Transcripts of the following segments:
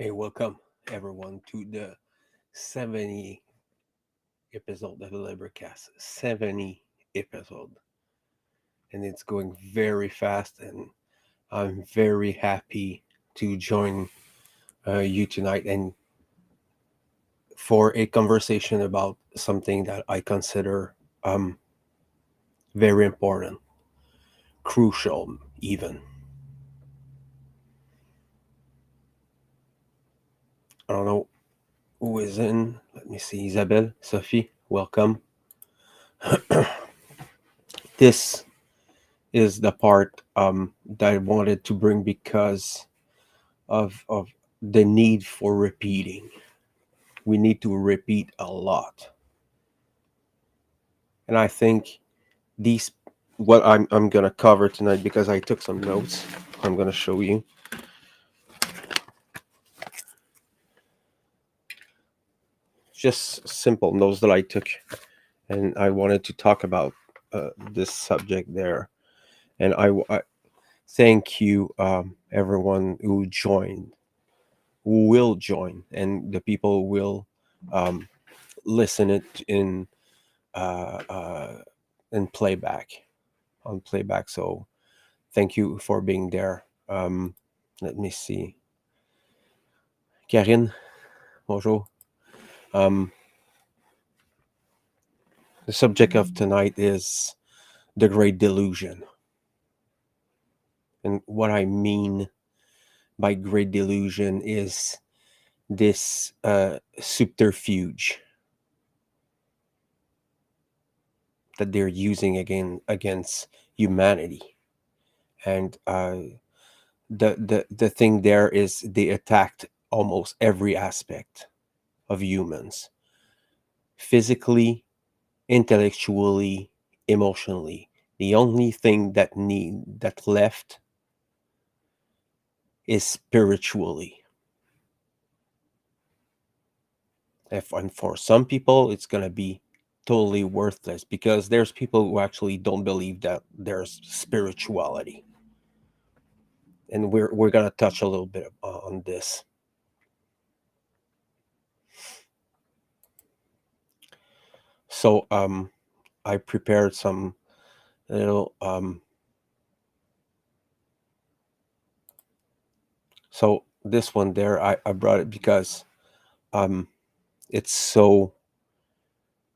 Hey, welcome everyone to the 70 episode of the LIBERcast. 70 episode. And it's going very fast, and I'm very happy to join you tonight and for a conversation about something that I consider very important, crucial even. I don't know who is in. Let me see. Isabelle, Sophie, welcome. This is the part that I wanted to bring because of the need for repeating. We need to repeat a lot, and I think these what I'm gonna cover tonight, because I took some notes. I'm gonna show you. Just simple notes that I took, and I wanted to talk about this subject there. And I thank you, everyone who joined, who will join, and the people who will listen it uh, uh, in playback, on playback. So thank you for being there. Let me see. Karine, bonjour. The subject of tonight is the great delusion. And what I mean by great delusion is this subterfuge that they're using against humanity. And the thing there is they attacked almost every aspect of humans, physically, intellectually, emotionally. The only thing that left is spiritually. And for some people, it's gonna be totally worthless, because there's people who actually don't believe that there's spirituality. And we're gonna touch a little bit on this. So I prepared some little so this one there, I brought it because it's so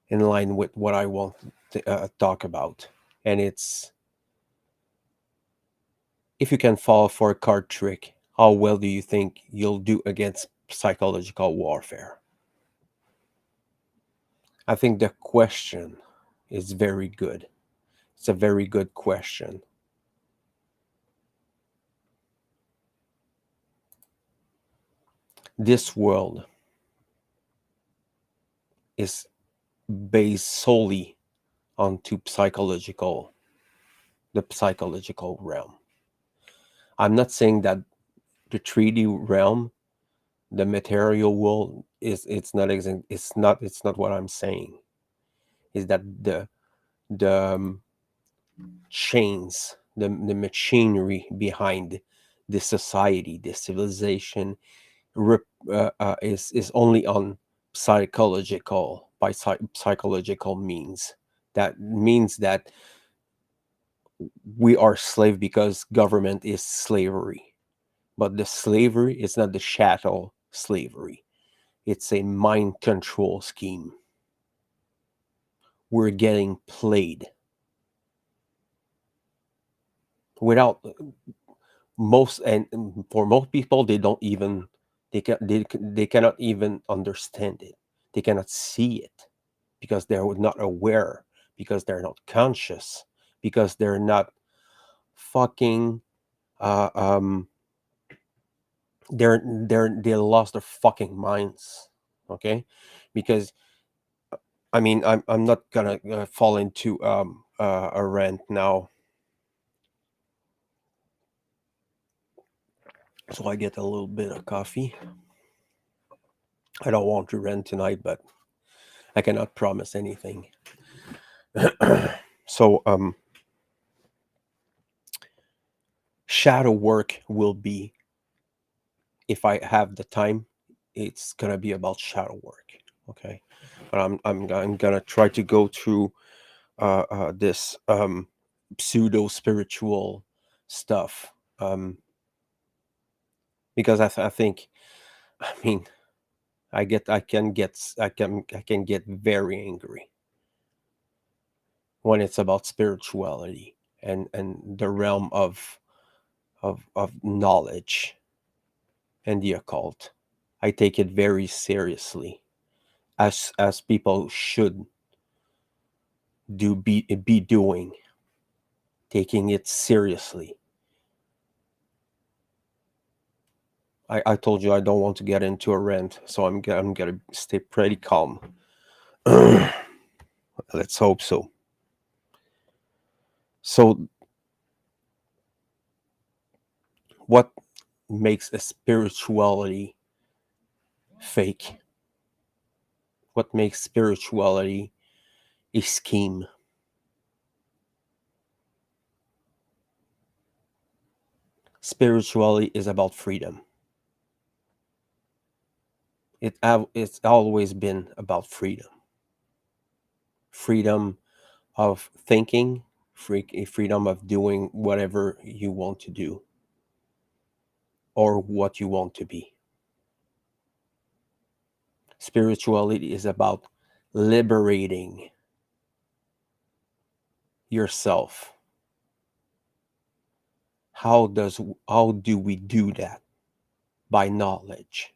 in line with what I want to talk about. And it's, if you can fall for a card trick, how well do you think you'll do against psychological warfare? I think the question is very good. It's a very good question. This world is based solely onto the psychological realm. I'm not saying that the 3D realm, the material world, it's not what I'm saying. Is that the chains the machinery behind this society, this civilization, is only on psychological means. That means that we are slave because government is slavery. But the slavery is not the chattel slavery. It's a mind control scheme. We're getting played without most, and for most people, they don't even they cannot even understand it. They cannot see it because they're not aware, because they're not conscious, because they're not fucking uh, um they lost their fucking minds. Okay, because I mean, I'm not gonna fall into a rant now, so I get a little bit of coffee. I don't want to rant tonight, but I cannot promise anything. So shadow work will be, if I have the time, it's gonna be about shadow work. Okay, but I'm gonna try to go through this pseudo spiritual stuff, because I think, I mean, I can get very angry when it's about spirituality and the realm of knowledge and the occult. I take it very seriously, as people should be doing, taking it seriously. I told you I don't want to get into a rant, so I'm gonna stay pretty calm. Let's hope so. So, what makes a spirituality fake? What makes spirituality a scheme? Spirituality is about freedom. It's always been about freedom. Freedom of thinking, freedom of doing whatever you want to do or what you want to be. Spirituality is about liberating yourself. How do we do that? By knowledge.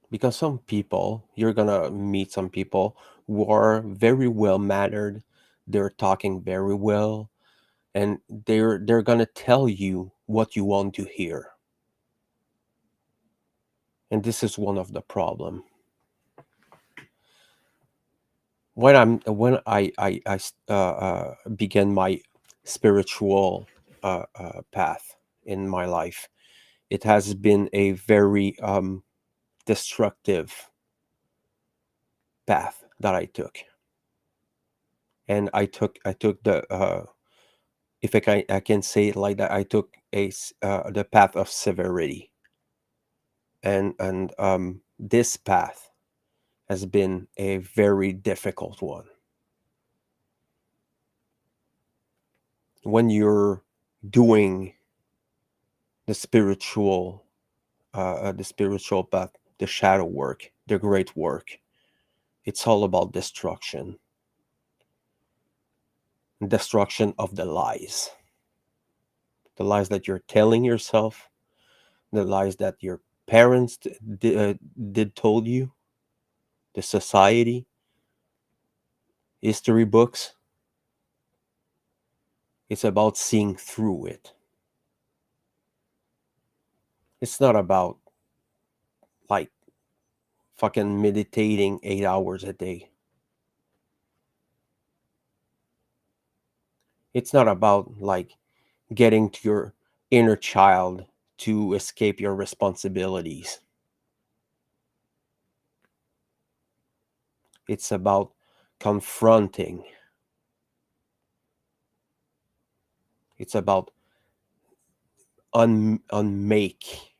Because some people, you're gonna meet some people who are very well mannered, they're talking very well, and they're gonna tell you what you want to hear. And this is one of the problem. When I began my spiritual path in my life, it has been a very destructive path that I took, and I took the if I can say it like that, I took the path of severity, and this path has been a very difficult one. When you're doing the spiritual path, the shadow work, the great work, it's all about destruction of the lies that you're telling yourself, the lies that your parents did told you, the society, history books. It's about seeing through it. It's not about like fucking meditating 8 hours a day. It's not about like getting to your inner child to escape your responsibilities. It's about confronting It's about unmake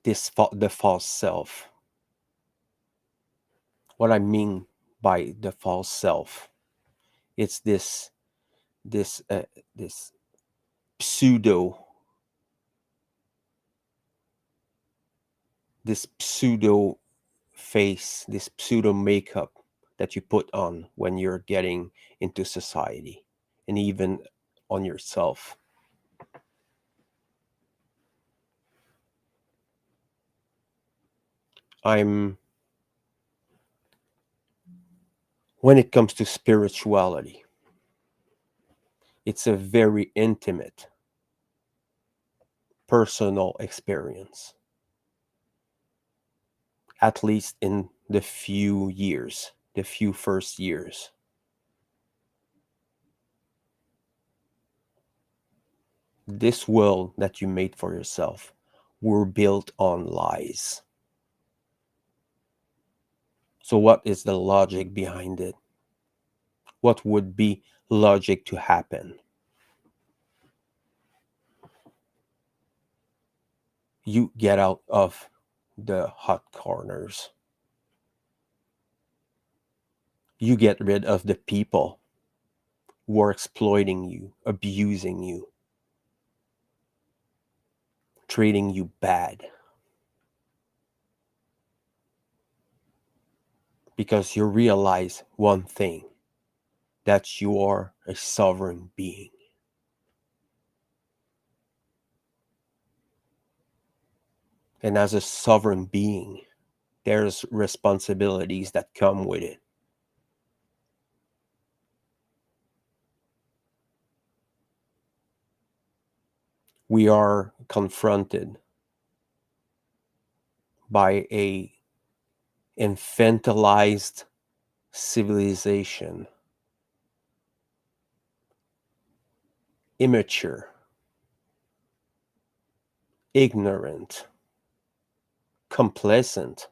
the false self. What I mean by the false self, it's this this pseudo this pseudo face, this pseudo makeup that you put on when you're getting into society and even on yourself. When it comes to spirituality, it's a very intimate, personal experience, at least in the few first years. This world that you made for yourself were built on lies. So what is the logic behind it? What would be logic to happen? You get out of the hot corners. You get rid of the people who are exploiting you, abusing you, treating you bad. Because you realize one thing, that you are a sovereign being. And as a sovereign being, there's responsibilities that come with it. We are confronted by a infantilized civilization, immature, ignorant, complacent.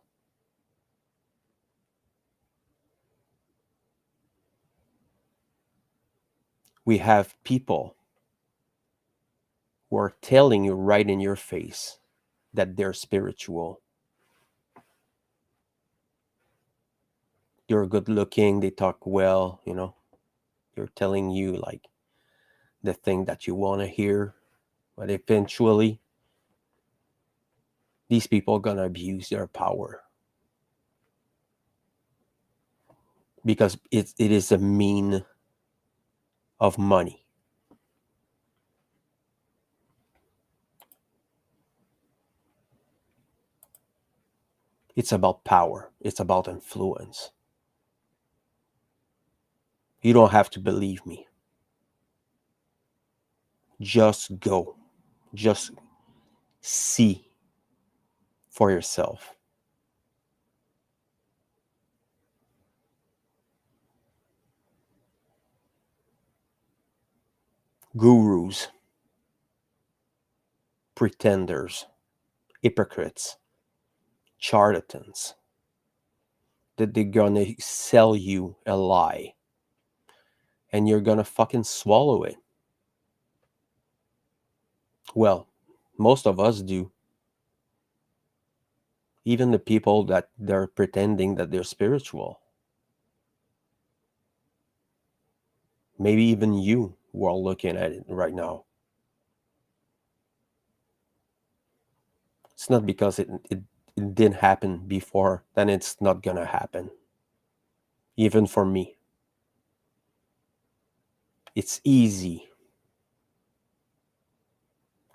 We have people who are telling you right in your face that they're spiritual. You're good looking, they talk well, they're telling you like the thing that you want to hear. But eventually, these people are going to abuse their power. Because it is a mean of money. It's about power. It's about influence. You don't have to believe me. Just go. Just see for yourself. Gurus, pretenders, hypocrites, charlatans, that they're gonna sell you a lie and you're gonna fucking swallow it. Well, most of us do. Even the people that they're pretending that they're spiritual. Maybe even you who are looking at it right now. It's not because it didn't happen before, then it's not gonna happen. Even for me. It's easy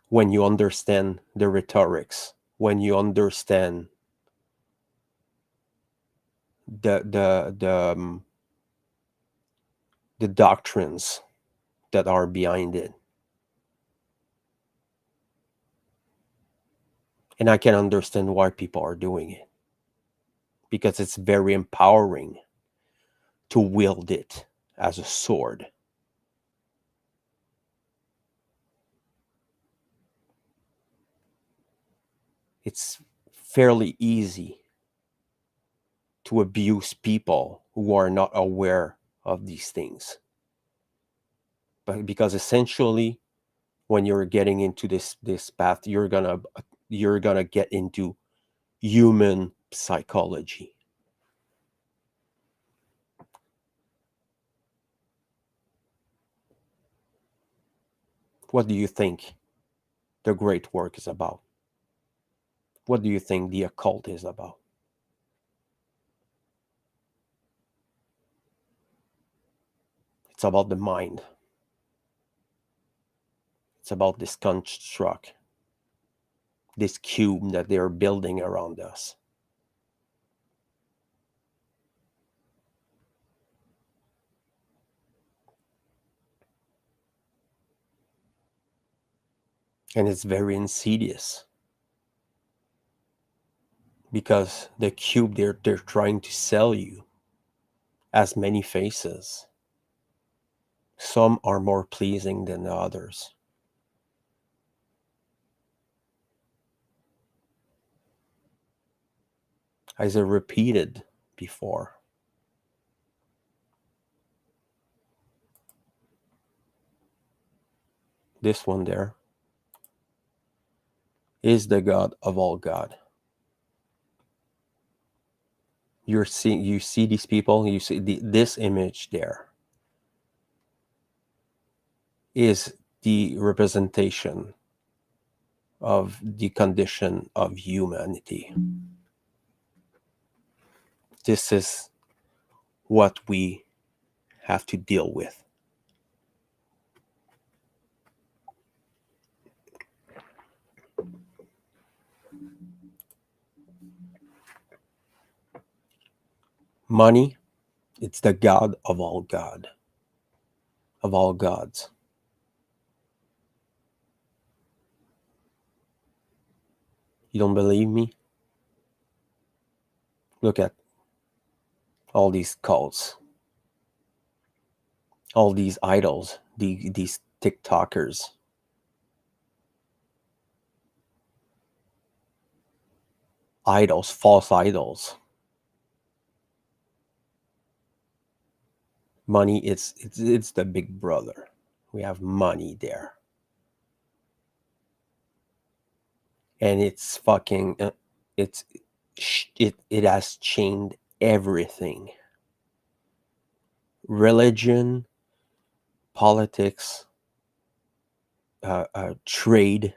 when you understand the rhetorics, when you understand the doctrines that are behind it. And I can understand why people are doing it. Because it's very empowering to wield it as a sword. It's fairly easy to abuse people who are not aware of these things. but because essentially when you're getting into this path, you're gonna get into human psychology. What do you think the great work is about? What do you think the occult is about? It's about the mind. It's about this construct, this cube that they're building around us. And it's very insidious because the cube they're trying to sell you has many faces. Some are more pleasing than the others. As I repeated before, this one there is the God of all God. You see these people, you see this image there is the representation of the condition of humanity. This is what we have to deal with. Money, it's the God of all God, of all gods. You don't believe me? Look at all these cults, all these idols, these TikTokers. Idols, false idols. Money, it's the big brother. We have money there. And it's fucking it has changed everything. Religion, politics, trade,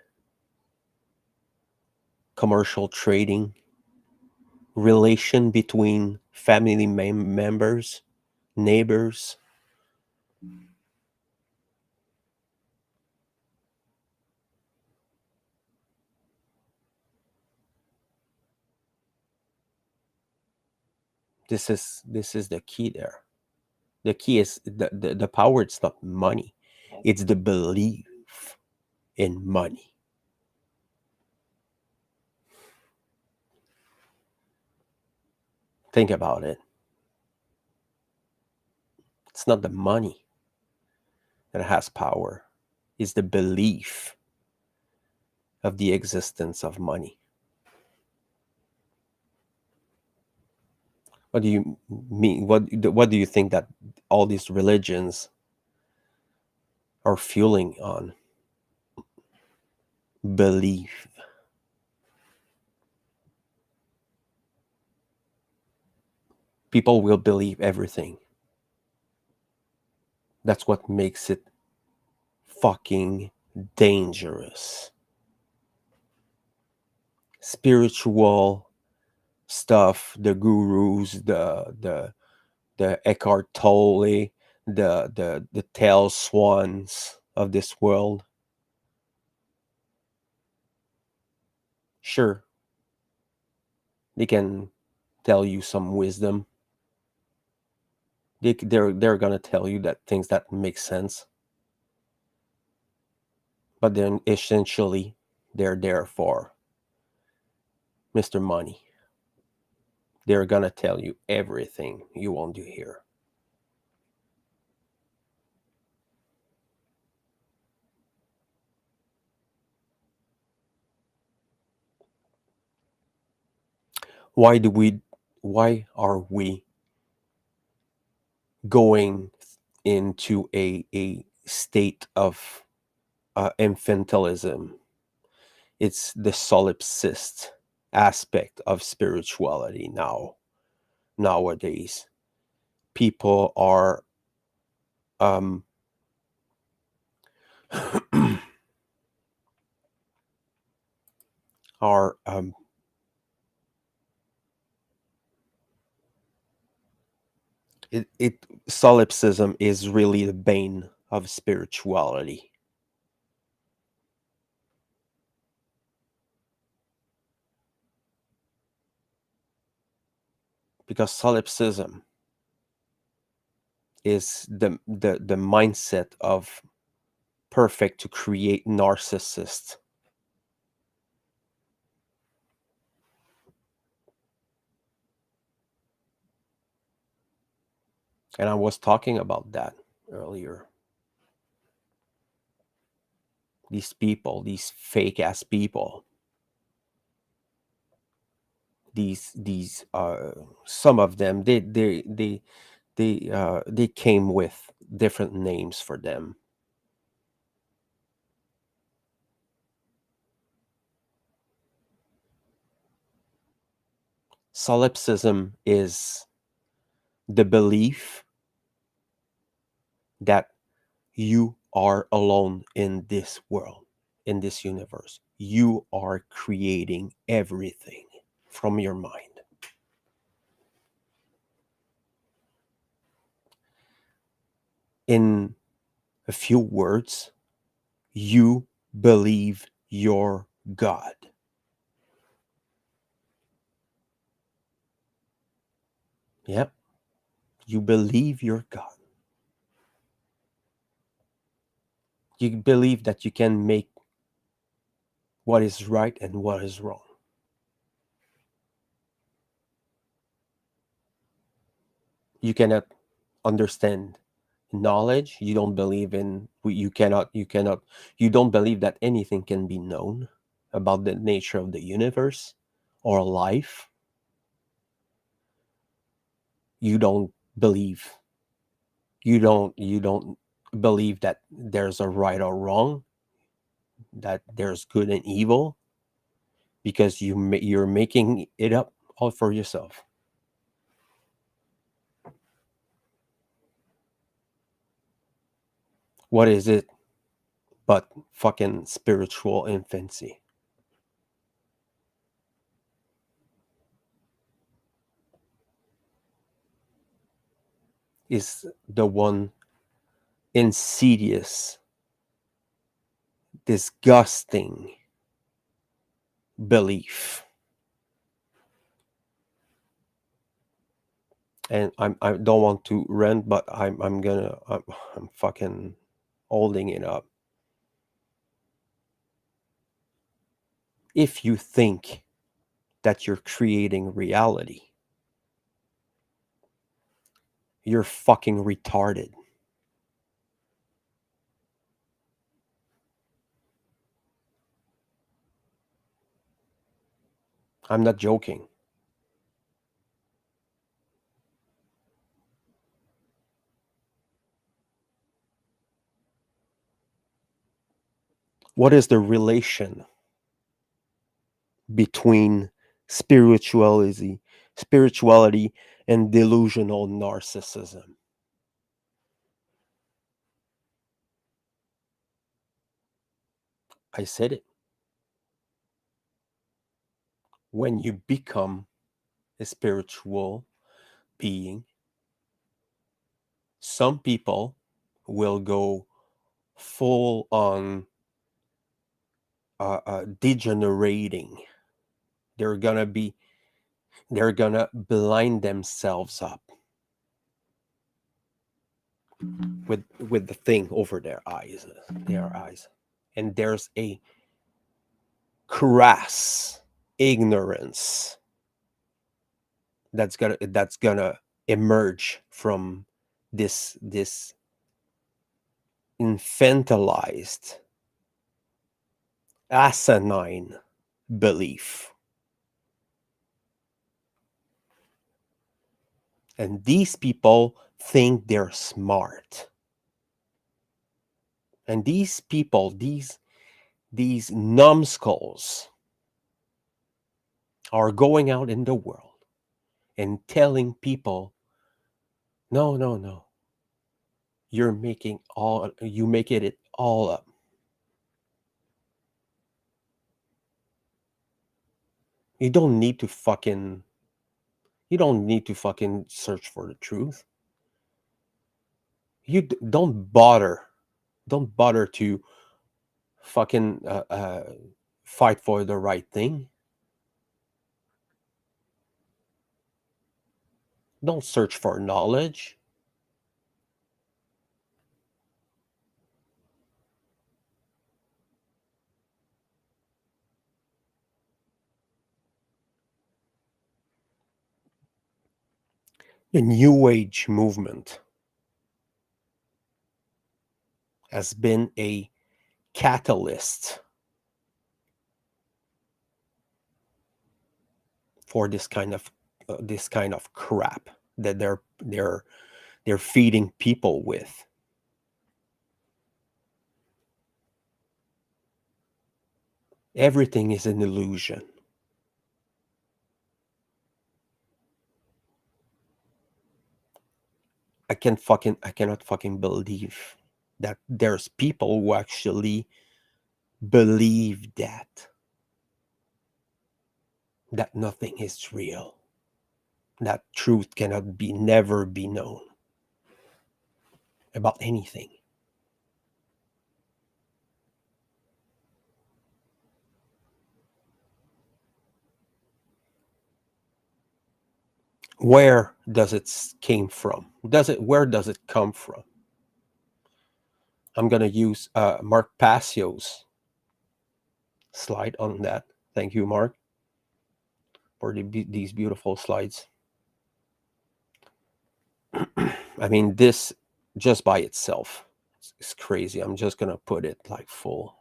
commercial trading, relation between family members, neighbors. This is the key there. The key is the power. It's not money, it's the belief in money. Think about it. It's not the money that has power, it's the belief of the existence of money. What do you mean? What do you think that all these religions are fueling on? Belief. People will believe everything. That's what makes it fucking dangerous. Spiritual stuff, the gurus, the Eckhart Tolle, the tail swans of this world. Sure, they can tell you some wisdom. They're gonna tell you that things that make sense, but then essentially they're there for Mr. Money. They're gonna tell you everything you want to hear. Why are we going into a state of infantilism. It's the solipsist aspect of spirituality nowadays. People are are solipsism is really the bane of spirituality, because solipsism is the mindset of perfect to create narcissists. And I was talking about that earlier. These people, these fake ass people, these some of them, they came with different names for them. Solipsism is the belief that you are alone in this world, in this universe. You are creating everything from your mind. In a few words, you believe you're God. Yep. You believe you're God. You believe that you can make what is right and what is wrong. You cannot understand knowledge. You don't believe in, you don't believe that anything can be known about the nature of the universe or life. You don't believe, you don't believe that there's a right or wrong, that there's good and evil, because you're making it up all for yourself. What is it but fucking spiritual infancy? Is the one insidious, disgusting belief. And I don't want to rant, but I'm fucking holding it up. If you think that you're creating reality, you're fucking retarded. I'm not joking. What is the relation between spirituality, spirituality and delusional narcissism? I said it. When you become a spiritual being, some people will go full on degenerating. They're gonna be, they're gonna blind themselves up with the thing over their eyes, and there's a crass ignorance that's gonna emerge from this infantilized, asinine belief. And these people think they're smart. And these people, these numbskulls, are going out in the world and telling people, no, no, no, you making it all up. You don't need to fucking search for the truth. Don't bother to fucking fight for the right thing. Don't search for knowledge. The New Age movement has been a catalyst for this kind of crap that they're feeding people with. Everything is an illusion. I cannot fucking believe that there's people who actually believe that nothing is real, that truth cannot never be known about anything. Where does it came from? Where does it come from? I'm gonna use Mark Passio's slide on that. Thank you, Mark, for these beautiful slides. I mean, this just by itself is crazy. I'm just gonna put it like full.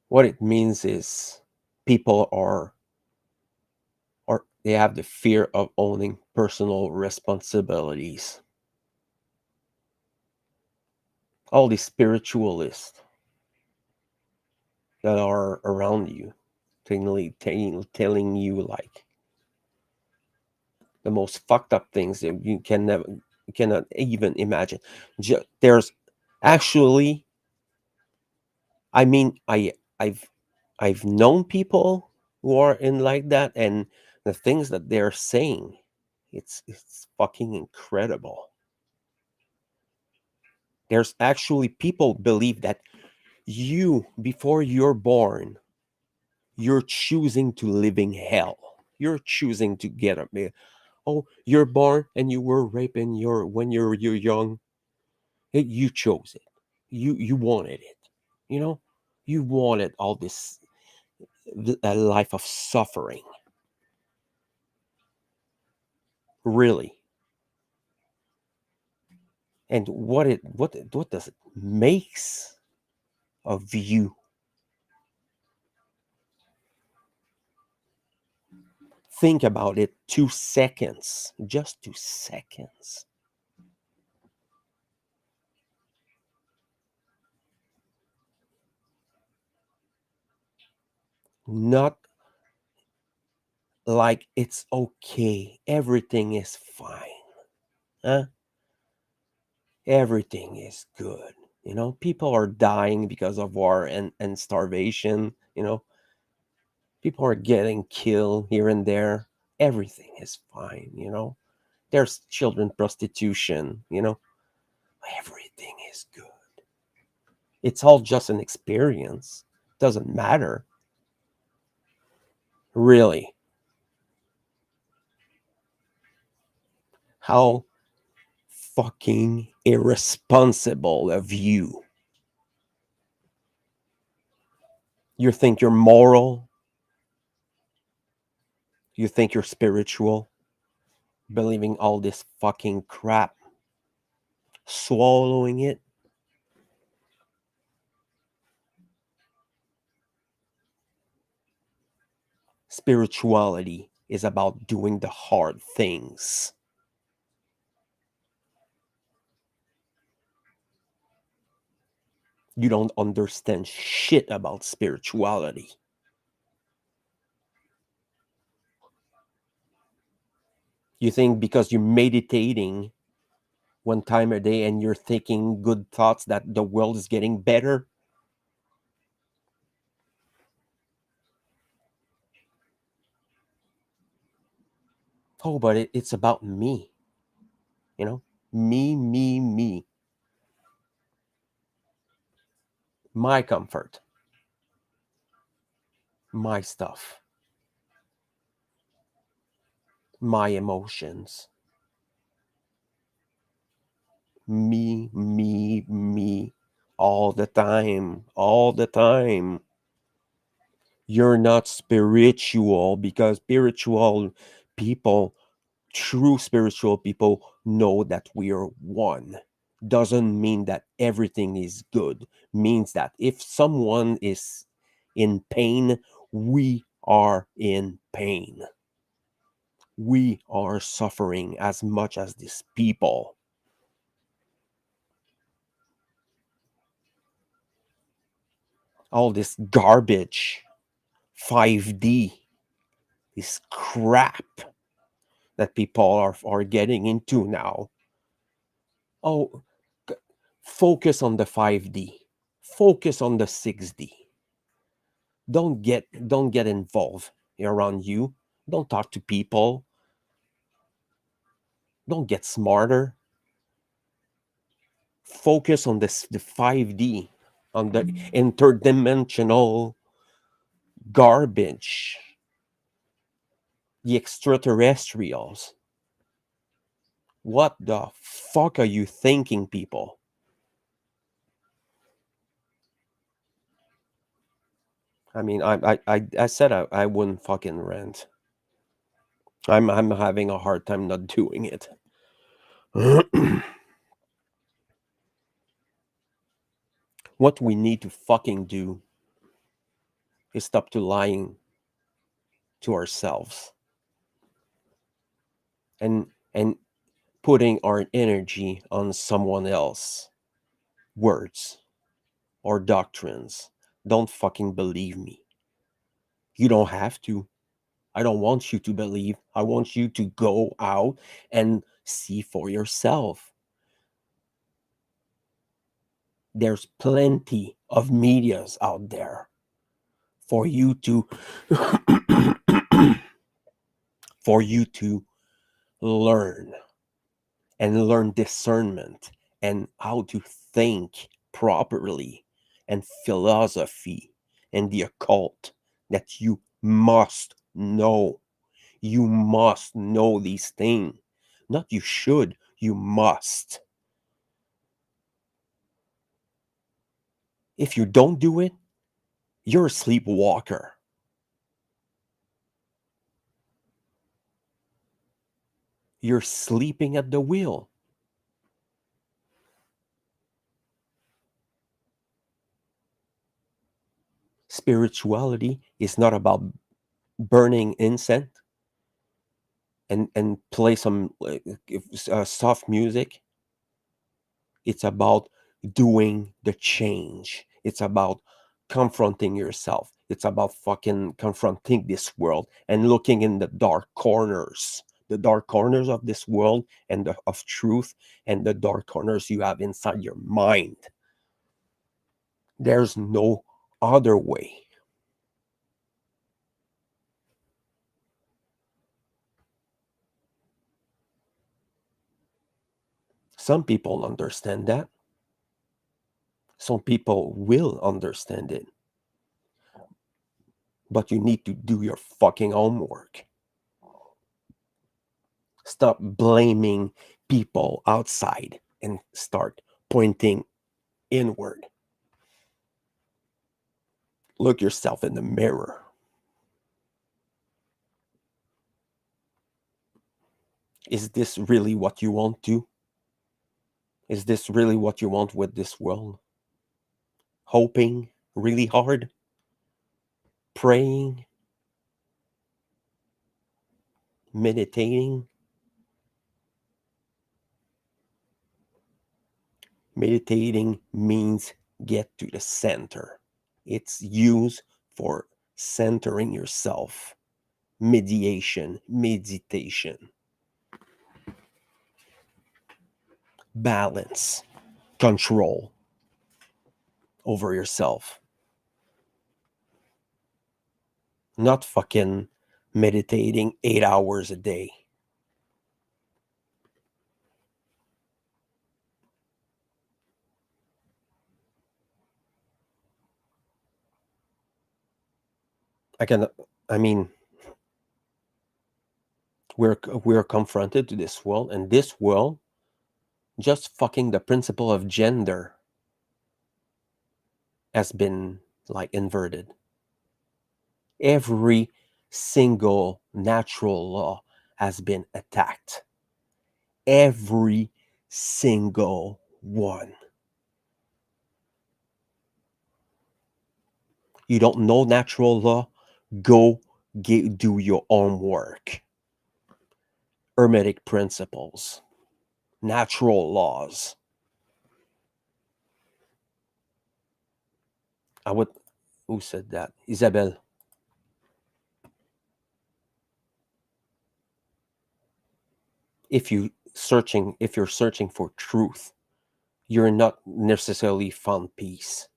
What it means is people or they have the fear of owning personal responsibilities. All these spiritualists that are around you, telling you like the most fucked up things that you cannot even imagine. There's actually, I mean, I've known people who are in like that, and the things that they're saying, it's fucking incredible. There's actually people believe that before you're born, you're choosing to live in hell. You're choosing to get up. Oh, you're born and you were raped when you're young. You chose it. You wanted it. You know, you wanted all this a life of suffering. Really. And what does it makes of you? Think about it. 2 seconds. Just 2 seconds. Not like it's okay. Everything is fine. Huh? Everything is good. You know, people are dying because of war and starvation. You know, People are getting killed here and there. Everything is fine, you know. There's children prostitution, you know. Everything is good. It's all just an experience. Doesn't matter. Really. How fucking irresponsible of you. You think you're moral? You think you're spiritual? Believing all this fucking crap, swallowing it. Spirituality is about doing the hard things. You don't understand shit about spirituality. You think because you're meditating one time a day and you're thinking good thoughts that the world is getting better? Oh, but it's about me. You know? Me. My comfort. My stuff. My emotions. Me. All the time. All the time. You're not spiritual because spiritual people, true spiritual people, know that we are one. Doesn't mean that everything is good. Means that if someone is in pain, we are in pain. We are suffering as much as these people. All this garbage, 5D, this crap that people are getting into now. Oh, focus on the 5D. Focus on the 6D. Don't get involved around you. Don't talk to people. Don't get smarter. Focus on this the 5D, on the interdimensional garbage, the extraterrestrials. What the fuck are you thinking, people? I mean, I said I wouldn't fucking rant. I'm having a hard time not doing it. What we need to fucking do is stop to lying to ourselves and putting our energy on someone else words or doctrines. Don't fucking believe me. You don't have to. I don't want you to believe. I want you to go out and see for yourself. There's plenty of medias out there for you to for you to learn and learn discernment and how to think properly, and philosophy and the occult that you must know. You must know these things. Not you should, you must. If you don't do it, you're a sleepwalker. You're sleeping at the wheel. Spirituality is not about burning incense and play some soft music. It's about doing the change. It's about confronting yourself. It's about fucking confronting this world and looking in the dark corners of this world and of truth, and the dark corners you have inside your mind. There's no other way. Some people understand that. Some people will understand it. But you need to do your fucking homework. Stop blaming people outside and start pointing inward. Look yourself in the mirror. Is this really what you want to? Is this really what you want with this world? Hoping really hard? Praying? Meditating? Meditating means get to the center. It's used for centering yourself. Meditation. Balance. Control over yourself. Not fucking meditating 8 hours a day. We're confronted to this world, and this world, just fucking the principle of gender has been like inverted. Every single natural law has been attacked. Every single one. You don't know natural law? Go do your own work. Hermetic principles, natural laws. Who said that? Isabel. If you're searching for truth, you're not necessarily found peace.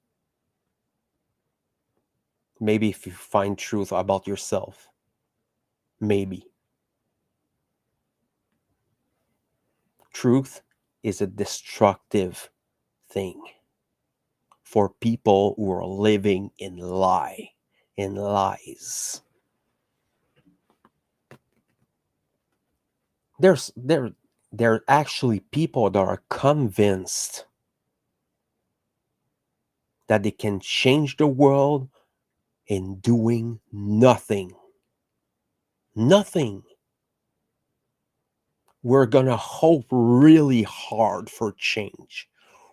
Maybe if you find truth about yourself, maybe. Truth is a destructive thing for people who are living in lies. There are actually people that are convinced that they can change the world in doing nothing. Nothing. We're gonna hope really hard for change.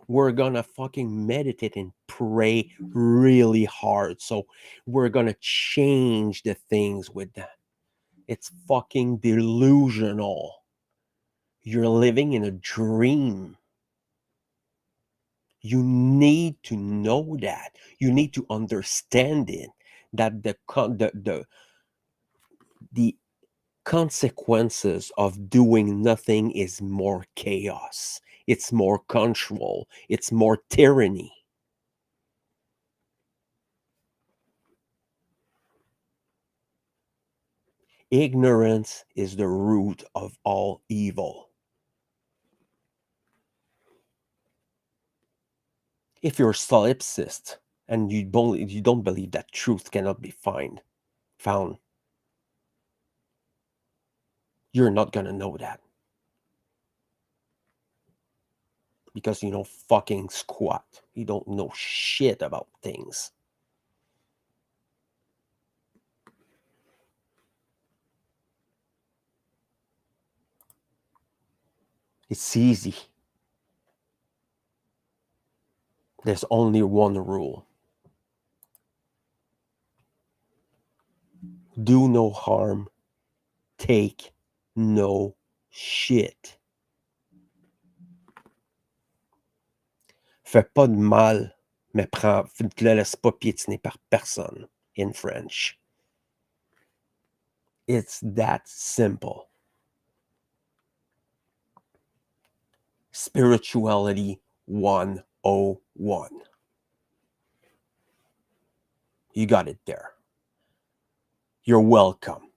We're gonna fucking meditate and pray really hard. So we're gonna change the things with that. It's fucking delusional. You're living in a dream. You need to know that. You need to understand it. That the consequences of doing nothing is more chaos. It's more control. It's more tyranny. Ignorance is the root of all evil. If you're a solipsist and you don't believe that truth cannot be found, you're not gonna know that. Because you don't fucking squat. You don't know shit about things. It's easy. There's only one rule. Do no harm. Take no shit. Fais pas de mal, mais ne te laisse pas piétiner par personne, in French. It's that simple. Spirituality 101. You got it there. You're welcome.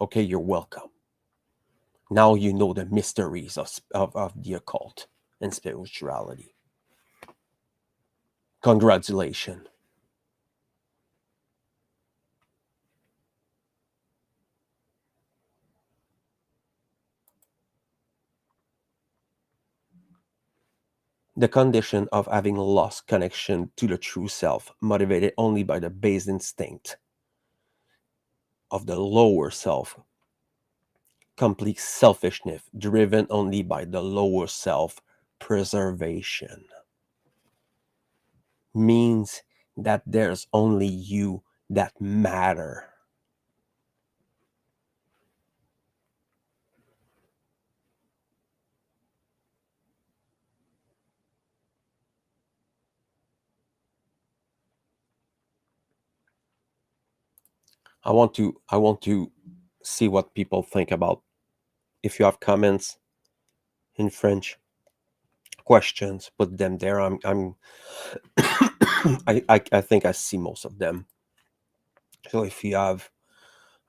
Okay, you're welcome. Now you know the mysteries of the occult and spirituality. Congratulations. The condition of having lost connection to the true self, motivated only by the base instinct of the lower self, complete selfishness, driven only by the lower self preservation, means that there's only you that matter. I want to see what people think about. If you have comments in French, questions, put them there. I'm I think I see most of them. So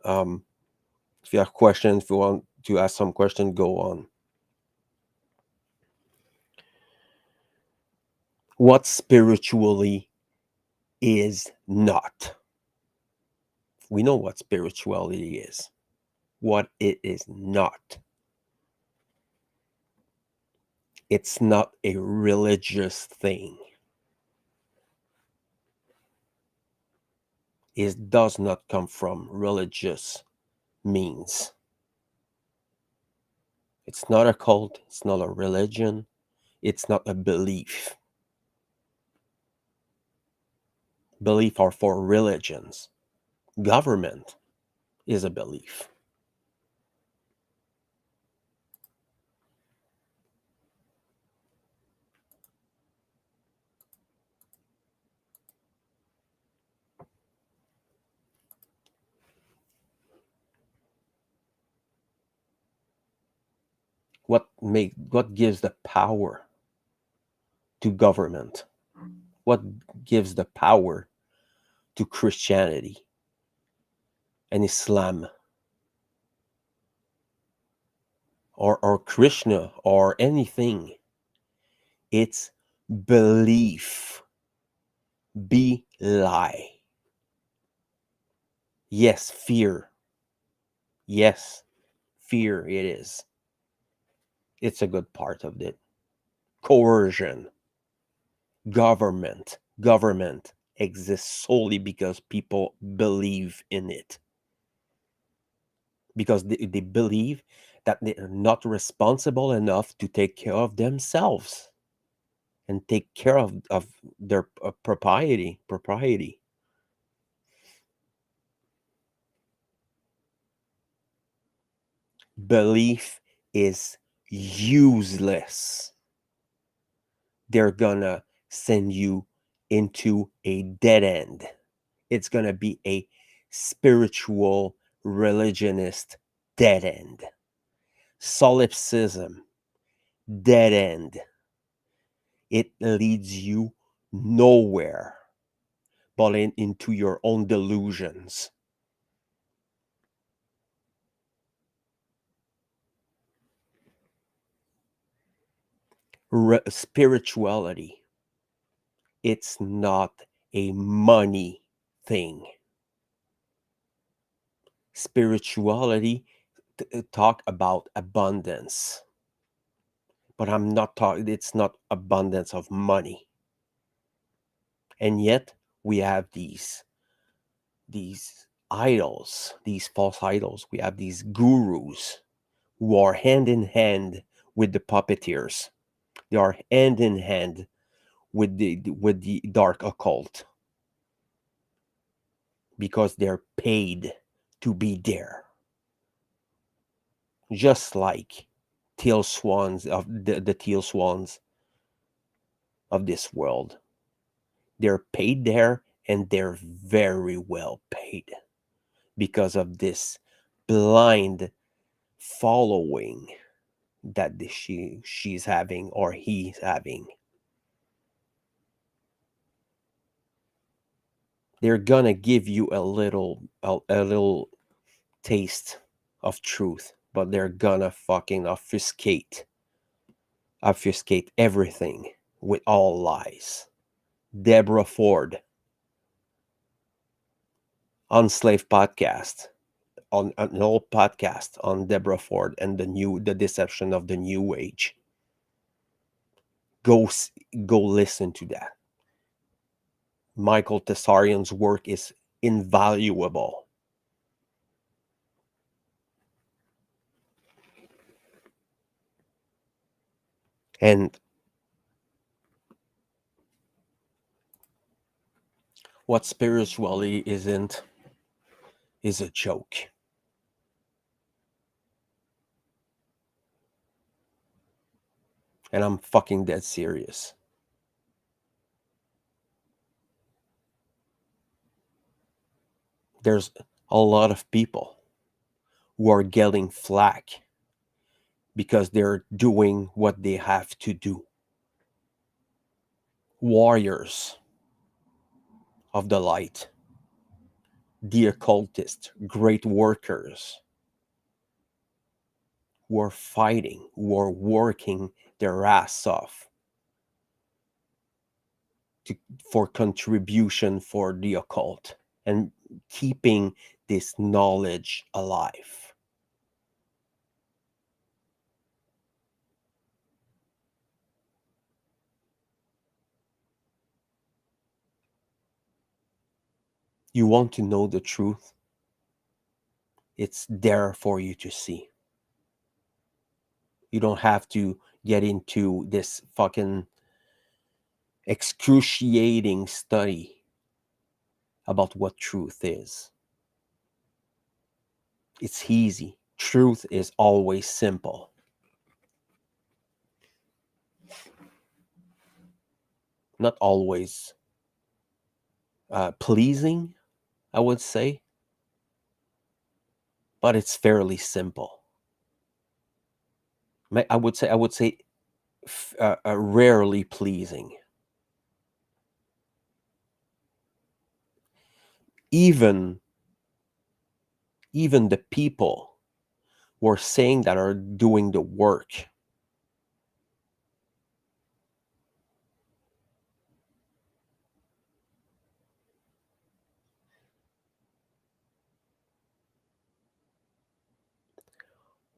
um if you have questions, if you want to ask some questions, go on. What spiritually is not? We know what spirituality is. What it is not. It's not a religious thing. It does not come from religious means. It's not a cult. It's not a religion. It's not a belief. Belief are for religions. Government is a belief. What gives the power to government? What gives the power to Christianity and Islam or Krishna or anything? It's belief. Be lie. Yes, fear. Yes, fear it is. It's a good part of it. Coercion. Government exists solely because people believe in it, because they believe that they're not responsible enough to take care of themselves and take care of their propriety. Belief is useless. They're gonna send you into a dead end. It's gonna be a spiritual religionist dead end. Solipsism, dead end. It leads you nowhere but into your own delusions. Spirituality, it's not a money thing. Spirituality talk about abundance, but I'm not talking, it's not abundance of money. And yet we have these idols, these false idols. We have these gurus who are hand in hand with the puppeteers. They are hand in hand with the dark occult because they're paid to be there. Just like teal swans of the teal swans of this world. They're paid there, and they're very well paid because of this blind following that she's having or he's having. They're gonna give you a little taste of truth but they're gonna fucking obfuscate everything with all lies. Deborah Ford, Unslaved podcast, on an old podcast on Deborah Ford and the deception of the New Age. Go listen to that. Michael Tessarian's work is invaluable. And what spirituality isn't is a joke. And I'm fucking dead serious. There's a lot of people who are getting flack because they're doing what they have to do. Warriors of the light, the occultists, great workers who are fighting, who are working their ass off for contribution for the occult and keeping this knowledge alive. You want to know the truth? It's there for you to see. You don't have to get into this fucking excruciating study about what truth is. It's easy. Truth is always simple. Not always pleasing, I would say, but it's fairly simple. I would say rarely pleasing. Even the people who are saying that are doing the work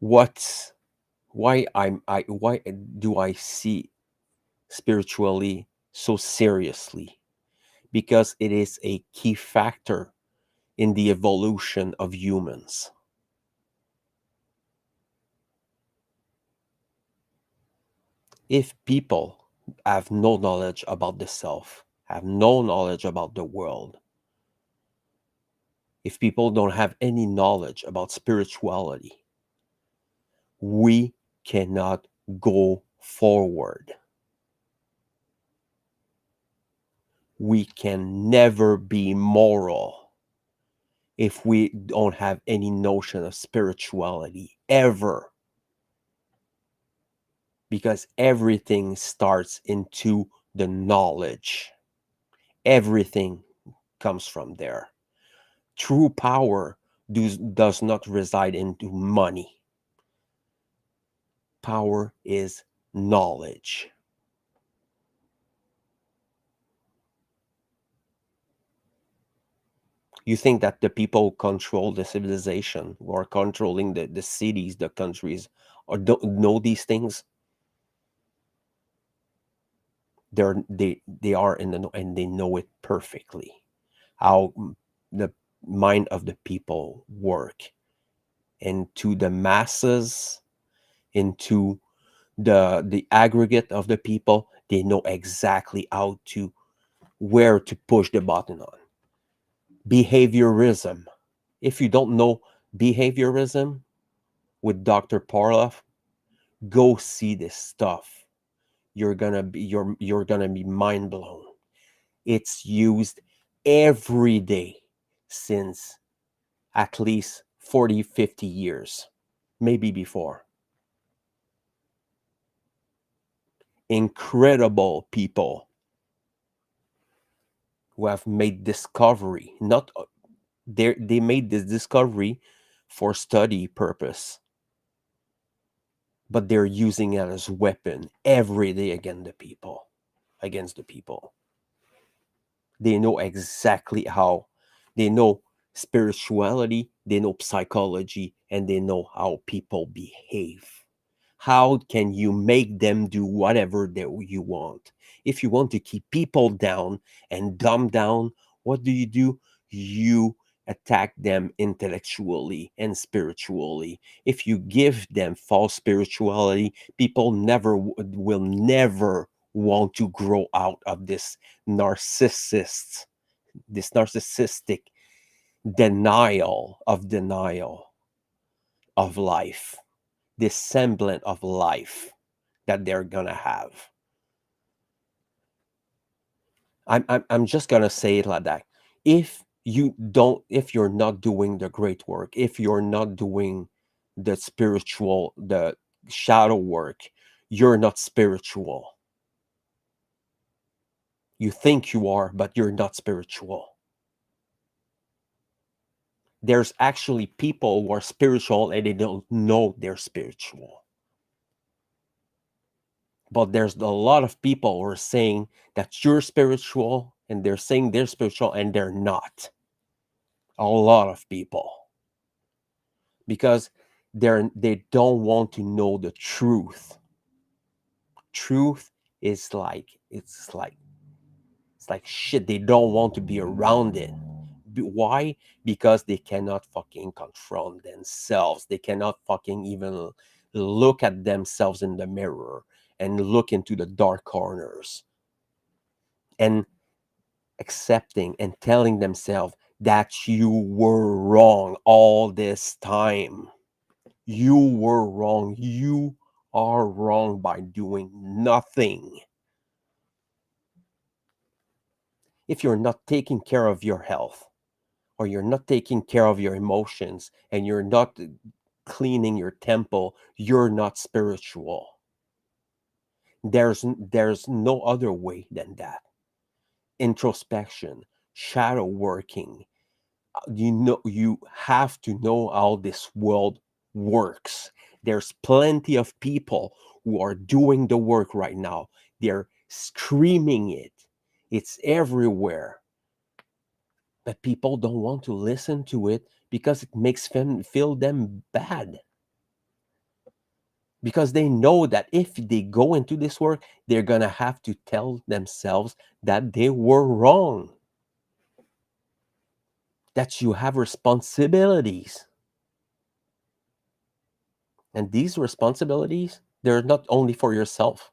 why do I see spirituality so seriously? Because it is a key factor in the evolution of humans. If people have no knowledge about the self, have no knowledge about the world, if people don't have any knowledge about spirituality, we cannot go forward. We can never be moral if we don't have any notion of spirituality, ever. Because everything starts into the knowledge. Everything comes from there. True power does not reside into money. Power is knowledge. You think that the people who control the civilization, who are controlling the cities, the countries, or don't know these things? They are in the know, and they know it perfectly. How the mind of the people work, and to the masses, into the aggregate of the people, they know exactly where to push the button on. Behaviorism. If you don't know behaviorism with Dr. Parloff, go see this stuff. You're gonna be mind blown. It's used every day since at least 40, 50 years, maybe before. Incredible people who have made discovery. Not they made this discovery for study purpose. but they're using it as weapon every day against the people. They know exactly how. They know spirituality, they know psychology, and they know how people behave. How can you make them do whatever that you want? If you want to keep people down and dumb down, what do? You attack them intellectually and spiritually. If you give them false spirituality, people will never want to grow out of narcissist this narcissistic denial of life, this semblance of life that they're gonna have. I'm just gonna say it like that. If you're not doing the great work, if you're not doing the shadow work, you're not spiritual. You think you are, but you're not spiritual. There's actually people who are spiritual and they don't know they're spiritual. But there's a lot of people who are saying that you're spiritual and they're saying they're spiritual and they're not. A lot of people. Because they don't want to know the truth. Truth is it's like shit. They don't want to be around it. Why? Because they cannot fucking confront themselves. They cannot fucking even look at themselves in the mirror and look into the dark corners and accepting and telling themselves that you were wrong all this time. You were wrong. You are wrong by doing nothing. If you're not taking care of your health, or you're not taking care of your emotions, and you're not cleaning your temple, you're not spiritual. There's no other way than that. Introspection, shadow working. You have to know how this world works. There's plenty of people who are doing the work right now. They're screaming it. It's everywhere. But people don't want to listen to it because it makes them feel them bad. Because they know that if they go into this work, they're going to have to tell themselves that they were wrong. That you have responsibilities. And these responsibilities, they're not only for yourself.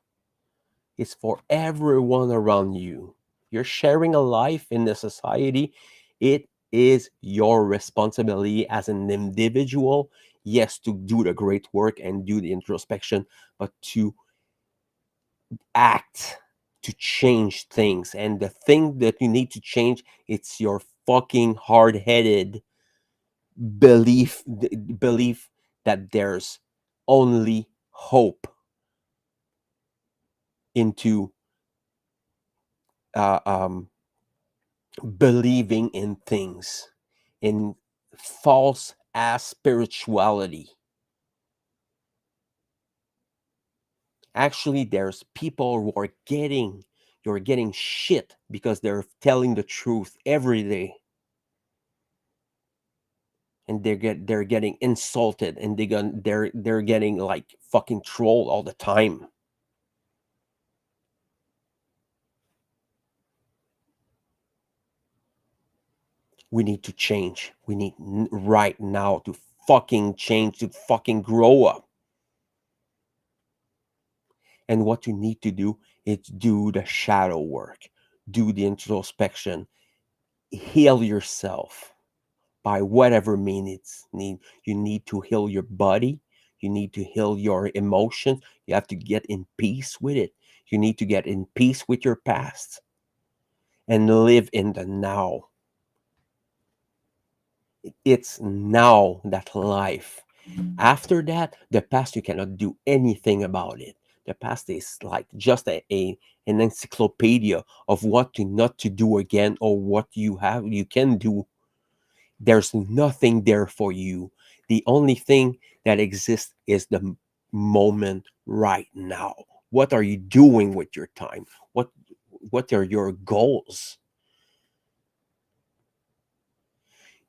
It's for everyone around you. You're sharing a life in the society. It is your responsibility as an individual, yes, to do the great work and do the introspection, but to act, to change things. And the thing that you need to change, it's your fucking hard-headed belief that there's only hope into uh, um, believing in things, in false ass spirituality. Actually, there's people who are you're getting shit because they're telling the truth every day. And they're getting insulted, and they're getting like fucking trolled all the time. We need to change. We need right now to fucking change, to fucking grow up. And what you need to do is do the shadow work, do the introspection, heal yourself by whatever means you need to heal your body. You need to heal your emotions. You have to get in peace with it. You need to get in peace with your past and live in the now. It's now that life. After that, the past, you cannot do anything about it. The past is like just an encyclopedia of what to not to do again, or what you can do. There's nothing there for you. The only thing that exists is the moment right now? What are you doing with your time? What are your goals?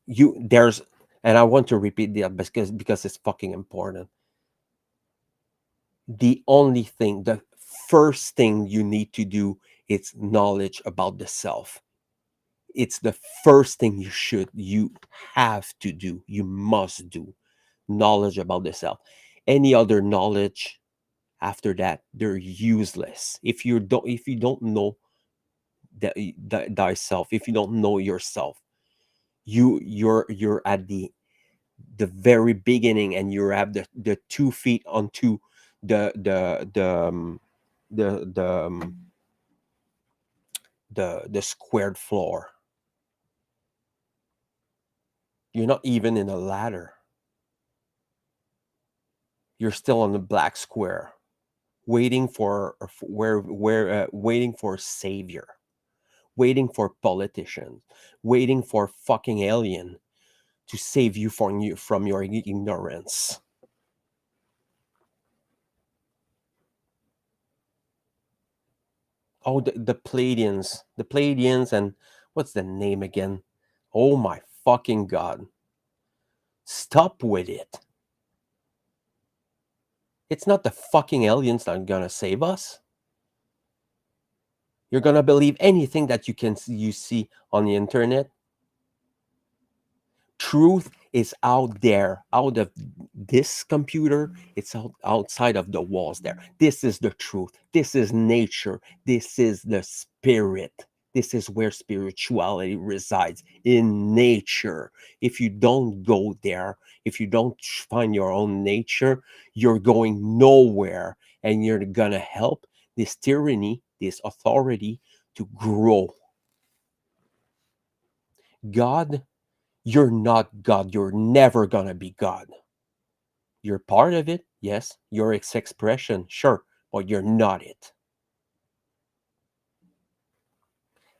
There's, and I want to repeat that because it's fucking important. The only thing, the first thing you need to do is knowledge about the self. It's the first thing you have to do, you must do. Knowledge about the self. Any other knowledge after that, they're useless. If you don't know thyself, if you don't know yourself, you're at the very beginning, and you have the 2 feet onto the the the um, the squared floor. You're not even in a ladder. You're still on the black square, waiting for waiting for a savior, waiting for politicians, waiting for fucking alien to save you from your ignorance. Oh, the Pleiadians, and what's the name again? Oh my fucking god! Stop with it. It's not the fucking aliens that are gonna save us. You're gonna believe anything that you see on the internet. Truth is out there, out of this computer. It's outside of the walls there. This is the truth. This is nature. This is the spirit. This is where spirituality resides, in nature. If you don't go there, if you don't find your own nature, you're going nowhere, and you're gonna help this tyranny, this authority, to grow. God, you're not God. You're never gonna be God. You're part of it, yes. You're its expression, sure, but you're not it.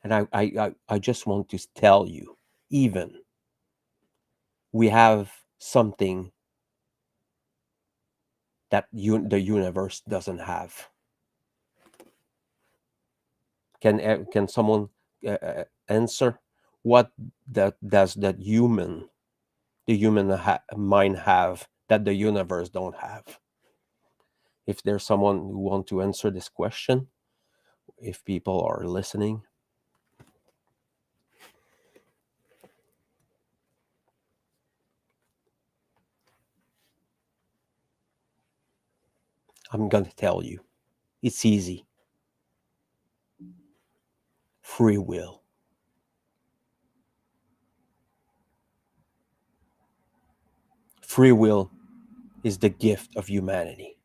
And I just want to tell you, even we have something that the universe doesn't have. Can someone answer what does that the human mind have that the universe don't have? If there's someone who want to answer this question, if people are listening, I'm going to tell you. It's easy. Free will. Free will is the gift of humanity.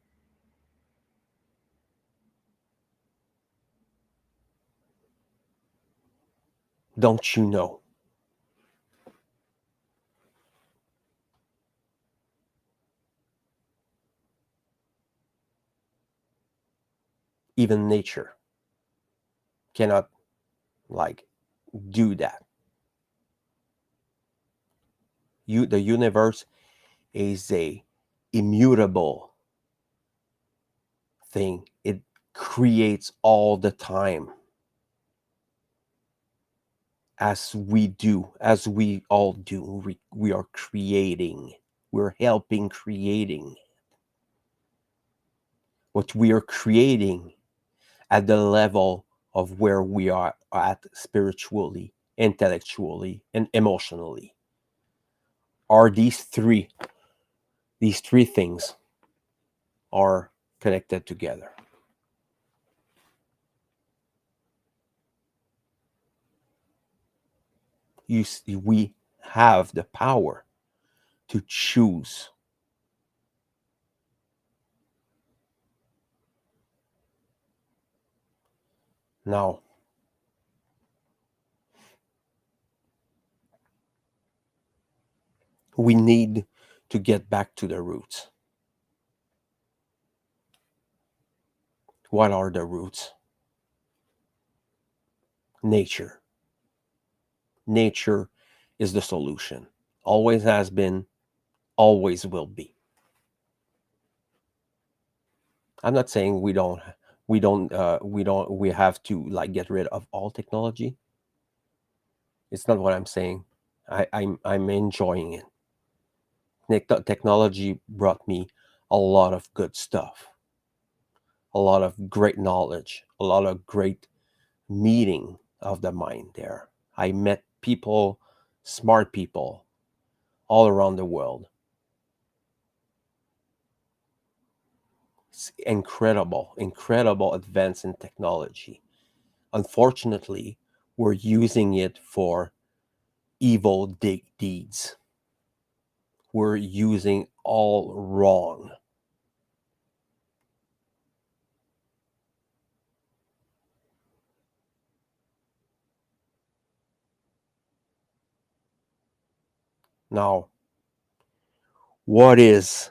Don't you know? Even nature cannot like do that. The universe is a immutable thing. It creates all the time, as we all do. We are creating. We're helping creating. What we are creating at the level of where we are at spiritually, intellectually, and emotionally are these three things are connected together. We have the power to choose. Now, we need to get back to the roots. What are the roots? Nature. Nature is the solution. Always has been, always will be. I'm not saying we have to like get rid of all technology. It's not what I'm saying. I'm enjoying it. Technology brought me a lot of good stuff, a lot of great knowledge, a lot of great meeting of the mind there. I met people, smart people, all around the world. It's incredible advance in technology. Unfortunately, we're using it for evil deeds. We're using all wrong. Now, what is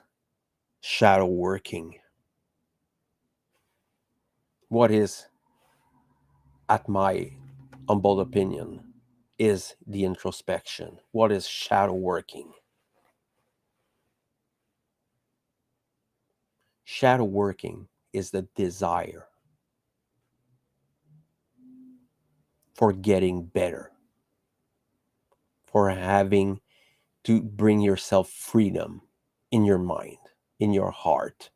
shadow working? What is, at my humble opinion, is the introspection? What is shadow working? Shadow working is the desire for getting better, for having to bring yourself freedom in your mind, in your heart,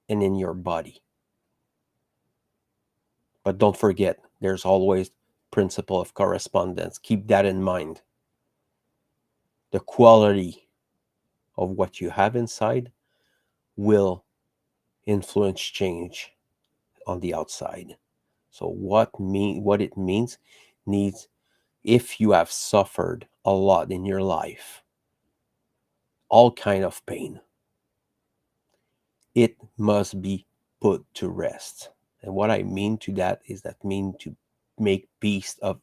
and in your body. But don't forget, there's always principle of correspondence. Keep that in mind. The quality of what you have inside will influence change on the outside. So what it means needs, if you have suffered a lot in your life, all kind of pain, it must be put to rest. And what I mean to that is that mean to make peace of